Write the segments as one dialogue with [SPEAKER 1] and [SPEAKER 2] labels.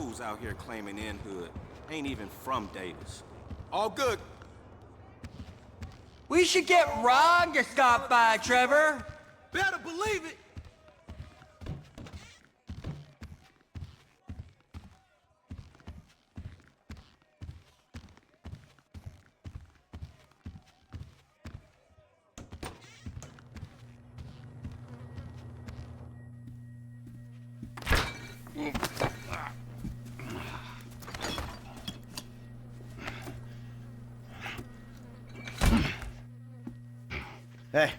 [SPEAKER 1] fools out here claiming inhood ain't even from Davis. All good.
[SPEAKER 2] We should get Ron to stop by, Trevor.
[SPEAKER 1] Better believe it.
[SPEAKER 3] Hey.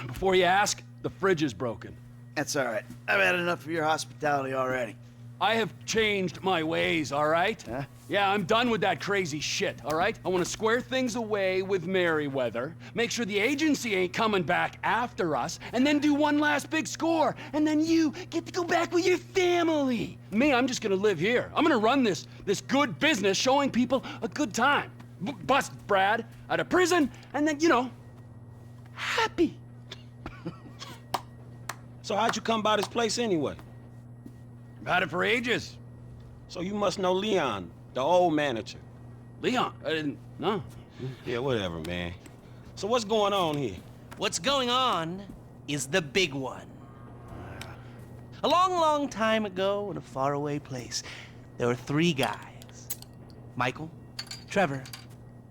[SPEAKER 4] Before you ask, the fridge is broken.
[SPEAKER 3] That's all right. I've had enough of your hospitality already.
[SPEAKER 4] I have changed my ways, all right?
[SPEAKER 3] Huh?
[SPEAKER 4] Yeah, I'm done with that crazy shit, all right? I want to square things away with Merryweather, make sure the agency ain't coming back after us, and then do one last big score, and then you get to go back with your family. Me, I'm just gonna live here. I'm gonna run this good business showing people a good time. Bust Brad out of prison, and then, you know, happy.
[SPEAKER 5] So how'd you come by this place anyway?
[SPEAKER 4] I've had it for ages.
[SPEAKER 5] So you must know Leon, the old manager.
[SPEAKER 4] Leon, I didn't know.
[SPEAKER 5] Yeah, whatever, man. So what's going on here?
[SPEAKER 6] What's going on is the big one. A long, long time ago in a faraway place, there were three guys. Michael, Trevor,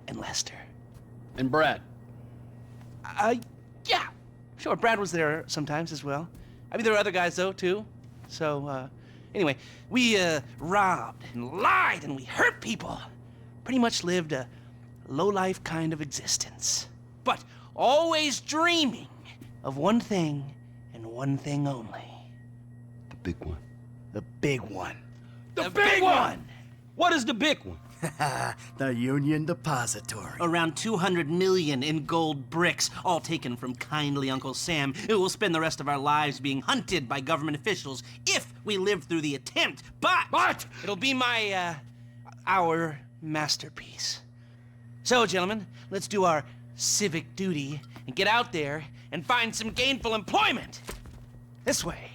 [SPEAKER 6] and Lester.
[SPEAKER 4] And Brad.
[SPEAKER 6] Yeah, sure, Brad was there sometimes as well. I mean, there were other guys, though, too. So, anyway, we, robbed and lied and we hurt people. Pretty much lived a low-life kind of existence. But always dreaming of one thing and one thing only.
[SPEAKER 5] The big one.
[SPEAKER 3] The big one.
[SPEAKER 6] The big one!
[SPEAKER 5] What is the big one?
[SPEAKER 3] The Union Depository.
[SPEAKER 6] Around 200 million in gold bricks, all taken from kindly Uncle Sam, who will spend the rest of our lives being hunted by government officials if we live through the attempt. But it'll be our masterpiece. So, gentlemen, let's do our civic duty and get out there and find some gainful employment. This way.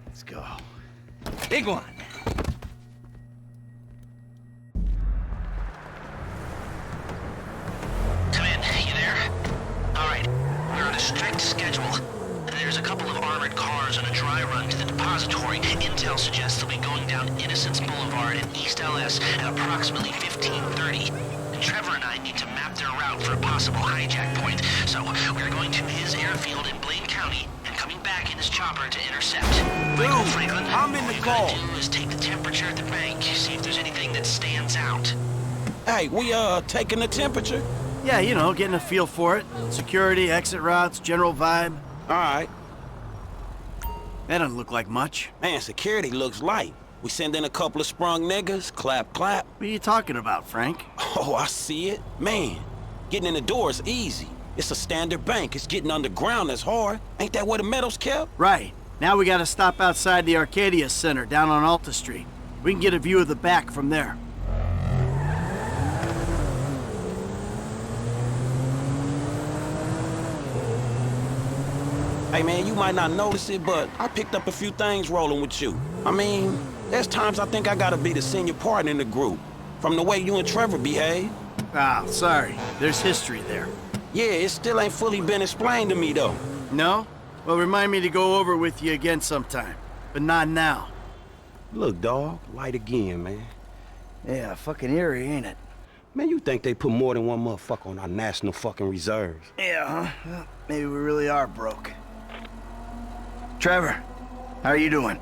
[SPEAKER 3] Let's go.
[SPEAKER 6] Big one.
[SPEAKER 7] Come in, you there? Alright, we're on a strict schedule. There's a couple of armored cars on a dry run to the depository. Intel suggests they'll be going down Innocence Boulevard in East LS at approximately 15:30. Trevor and I need to map their route for a possible hijack point, so we're going to his airfield in Blaine County and coming back in his chopper to intercept. Michael Franklin,
[SPEAKER 5] I'm in the call.
[SPEAKER 7] All you gotta do is take the temperature at the bank, see if there's anything that stands out.
[SPEAKER 5] Hey, we, taking the temperature?
[SPEAKER 3] Yeah, you know, getting a feel for it. Security, exit routes, general vibe.
[SPEAKER 5] All right.
[SPEAKER 3] That doesn't look like much.
[SPEAKER 5] Man, security looks light. We send in a couple of sprung niggas, clap, clap.
[SPEAKER 3] What are you talking about, Frank?
[SPEAKER 5] Oh, I see it. Man, getting in the door is easy. It's a standard bank. It's getting underground that's hard. Ain't that where the metal's kept?
[SPEAKER 3] Right. Now we gotta stop outside the Arcadia Center down on Alta Street. We can get a view of the back from there.
[SPEAKER 5] Hey, man, you might not notice it, but I picked up a few things rolling with you. I mean, there's times I think I gotta be the senior partner in the group. From the way you and Trevor behave.
[SPEAKER 3] Ah, sorry. There's history there.
[SPEAKER 5] Yeah, it still ain't fully been explained to me, though.
[SPEAKER 3] No? Well, remind me to go over with you again sometime. But not now.
[SPEAKER 5] Look, dawg, light again, man.
[SPEAKER 3] Yeah, fucking eerie, ain't it?
[SPEAKER 5] Man, you think they put more than one motherfucker on our national fucking reserves?
[SPEAKER 3] Yeah, huh? Well, maybe we really are broke. Trevor, how are you doing?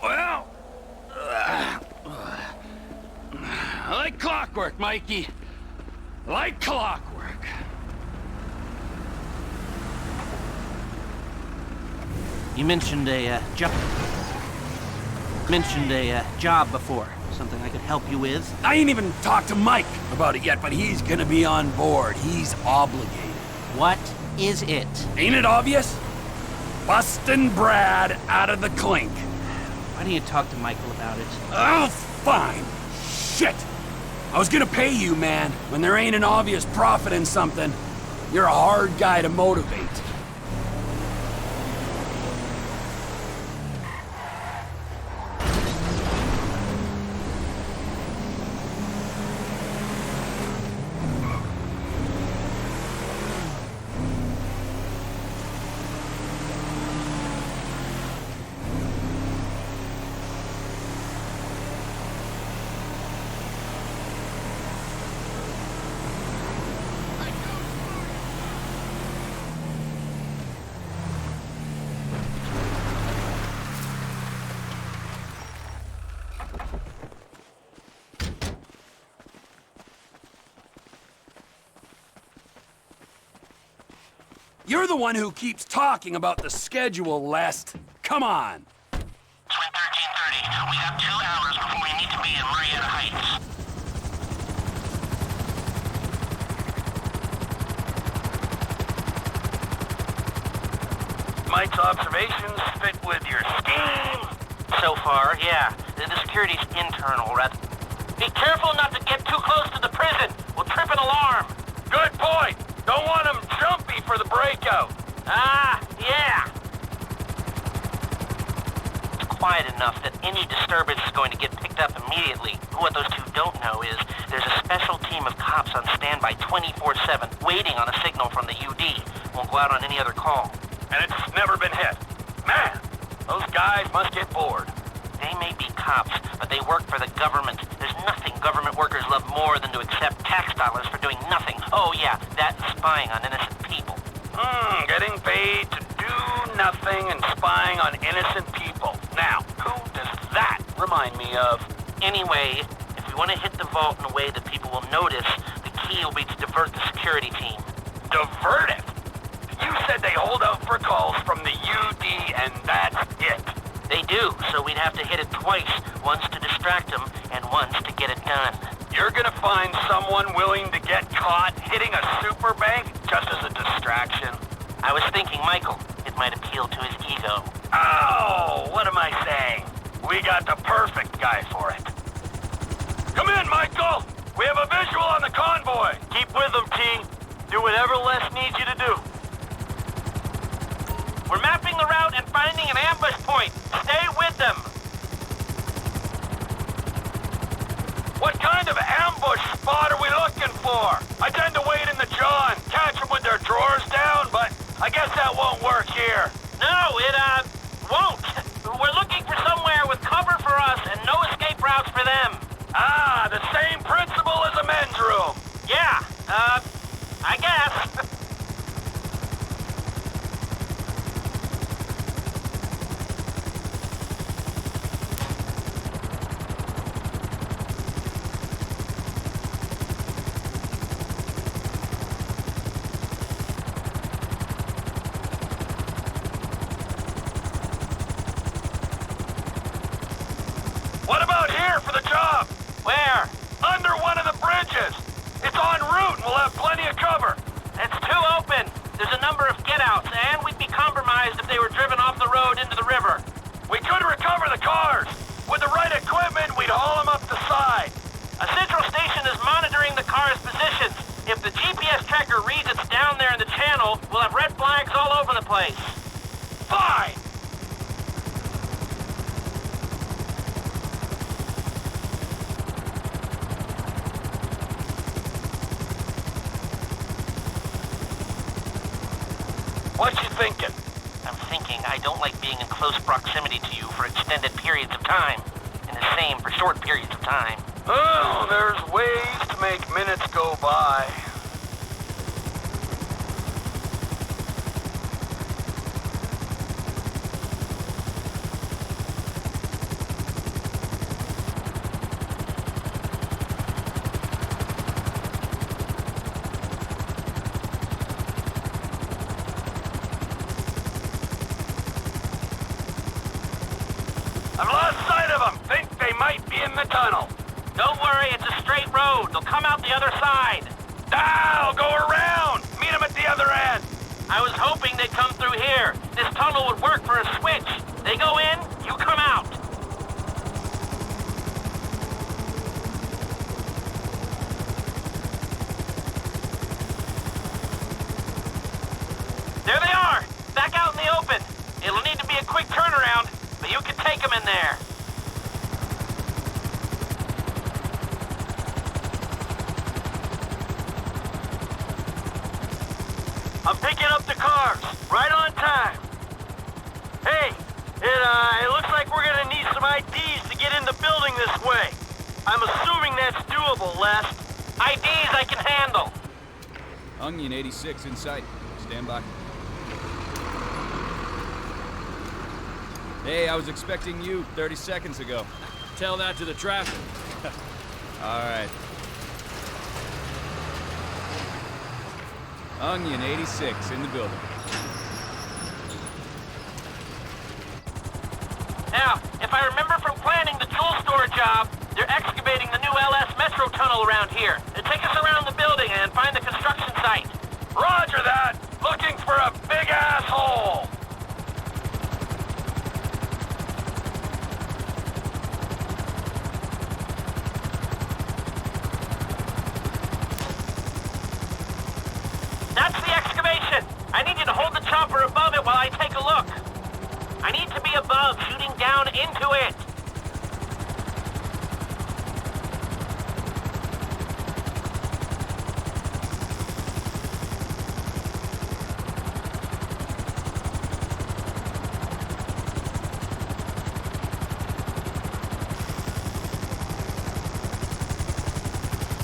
[SPEAKER 4] Well, like clockwork, Mikey. Like clockwork.
[SPEAKER 6] You mentioned a job before. Something I could help you with?
[SPEAKER 4] I ain't even talked to Mike about it yet, but he's gonna be on board. He's obligated.
[SPEAKER 6] What is it?
[SPEAKER 4] Ain't it obvious? Bustin' Brad out of the clink.
[SPEAKER 6] Why don't you talk to Michael about it?
[SPEAKER 4] Oh, fine. Shit. I was gonna pay you, man. When there ain't an obvious profit in something, you're a hard guy to motivate. You're the one who keeps talking about the schedule, Lest. Come on.
[SPEAKER 7] Sweet 1330. We have 2 hours before we need to be in Marietta Heights.
[SPEAKER 8] Mike's observations fit with your scheme?
[SPEAKER 7] So far, yeah. The security's internal, rather. Be careful not to get too close to the prison. We'll trip an alarm.
[SPEAKER 8] Good point. Don't want them jumpy for the breakout.
[SPEAKER 7] Ah, yeah. It's quiet enough that any disturbance is going to get picked up immediately. What those two don't know is there's a special team of cops on standby 24/7, waiting on a signal from the UD. Won't go out on any other call.
[SPEAKER 8] And it's never been hit. Man, those guys must get bored.
[SPEAKER 7] They may be cops, but they work for the government. There's nothing government workers love more than to accept tax dollars for doing nothing. Oh yeah, that's spying on innocent people.
[SPEAKER 8] Getting paid to do nothing and spying on innocent people. Now, who does that remind me of?
[SPEAKER 7] Anyway, if we want to hit the vault in a way that people will notice, the key will be to divert the security team.
[SPEAKER 8] Divert it? You said they hold out for calls from the UD and that's it.
[SPEAKER 7] They do, so we'd have to hit it twice, once to distract them and once to get it done.
[SPEAKER 8] You're gonna find someone willing to get caught hitting a super bank just as a distraction?
[SPEAKER 7] I was thinking Michael. It might appeal to his ego.
[SPEAKER 8] Oh, what am I saying? We got the perfect guy for it. Come in, Michael! We have a visual on the convoy!
[SPEAKER 9] Keep with them, T. Do whatever Les needs you to do.
[SPEAKER 7] We're mapping the route and finding an ambush point. Stay with them.
[SPEAKER 8] What kind of ambush spot are we looking for? I tend to wait in the jaw and catch them with their drawers down, but I guess that won't work here.
[SPEAKER 7] No, it, won't. We're looking for somewhere with cover for us and no escape routes for them.
[SPEAKER 8] Ah, the same principle as a men's room.
[SPEAKER 7] Yeah, I guess.
[SPEAKER 8] What about here for the job?
[SPEAKER 7] Where?
[SPEAKER 8] Under one of the bridges. It's en route and we'll have plenty of cover.
[SPEAKER 7] It's too open. There's a number of get-outs, and we'd be compromised if they were driven off the road into the river.
[SPEAKER 8] We could recover the cars. With the right equipment, we'd haul them up the side.
[SPEAKER 7] A central station is monitoring the car's positions. If the GPS tracker reads it's down there in the channel, we'll have red flags all over the place.
[SPEAKER 8] Fine. What you thinking?
[SPEAKER 7] I'm thinking I don't like being in close proximity to you for extended periods of time. And the same for short periods of time.
[SPEAKER 8] Oh, there's ways to make minutes go by. I've lost sight of them. Think they might be in the tunnel.
[SPEAKER 7] Don't worry, it's a straight road. They'll come out the other side.
[SPEAKER 8] I'll go around. Meet them at the other end.
[SPEAKER 7] I was hoping they'd come through here. This tunnel would work for a switch. They go in, you come out. There they are, back out in the open. It'll need to be a quick turnaround, but you can take them in there.
[SPEAKER 9] I'm picking up the cars, right on time. Hey, it looks like we're gonna need some IDs to get in the building this way. I'm assuming that's doable, Les.
[SPEAKER 7] IDs I can handle.
[SPEAKER 10] Onion 86 in sight. Stand by. Hey, I was expecting you 30 seconds ago.
[SPEAKER 4] Tell that to the traffic.
[SPEAKER 10] All right. Onion 86 in the building.
[SPEAKER 9] If I remember from planning the jewel store job, they're excavating the new LS Metro tunnel around here. Take us around the building and find the construction site.
[SPEAKER 8] Roger that! Looking for a big asshole!
[SPEAKER 9] That's the excavation! I need you to hold the chopper above it while I take a look. I need to be above, shooting down into it.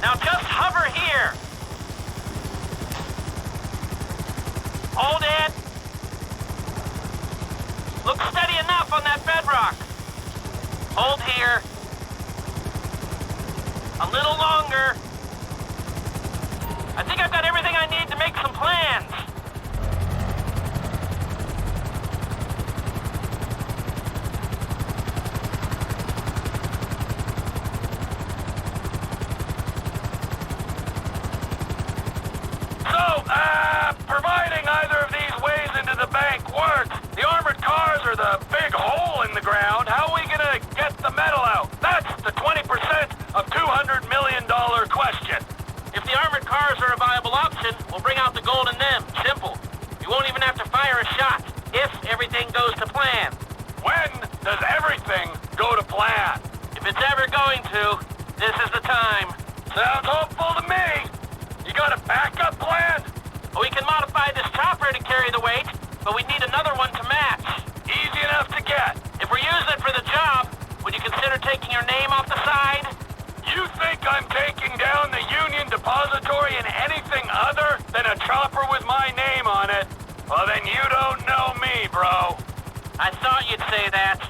[SPEAKER 9] Now just hover here. Hold it. Look steady enough on that bedrock. Hold here. A little longer. I think I've got everything I need to make some plans.
[SPEAKER 8] Providing either of these ways into the bank works, the armored cars are the big hole in the ground. How are we gonna get the metal out? That's the 20% of $200 million question.
[SPEAKER 9] If the armored cars are a viable option, we'll bring out the gold in them. Simple. You won't even have to fire a shot, if everything goes to plan.
[SPEAKER 8] When does everything go to plan?
[SPEAKER 9] If it's ever going to, this is the time.
[SPEAKER 8] Sounds hopeful to me. You got a backup plan?
[SPEAKER 9] We can modify this chopper to carry the weight, but we need another one to match.
[SPEAKER 8] Easy enough to get.
[SPEAKER 9] If we're using it for the job, would you consider taking your name off the side?
[SPEAKER 8] You think I'm taking down the Union Depository in anything other than a chopper with my name on it? Well, then you don't know me, bro.
[SPEAKER 9] I thought you'd say that.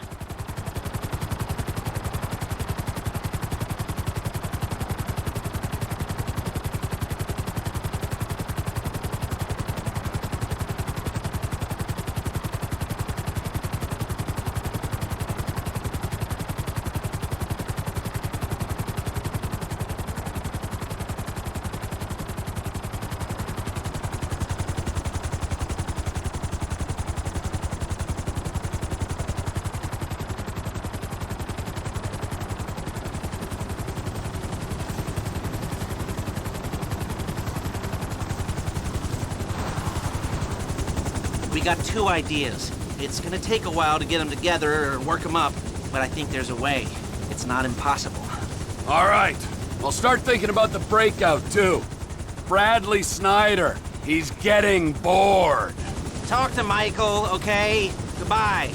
[SPEAKER 6] We got two ideas. It's gonna take a while to get them together or work them up, but I think there's a way. It's not impossible.
[SPEAKER 4] All right. I'll start thinking about the breakout, too. Bradley Snyder. He's getting bored.
[SPEAKER 6] Talk to Michael, okay? Goodbye.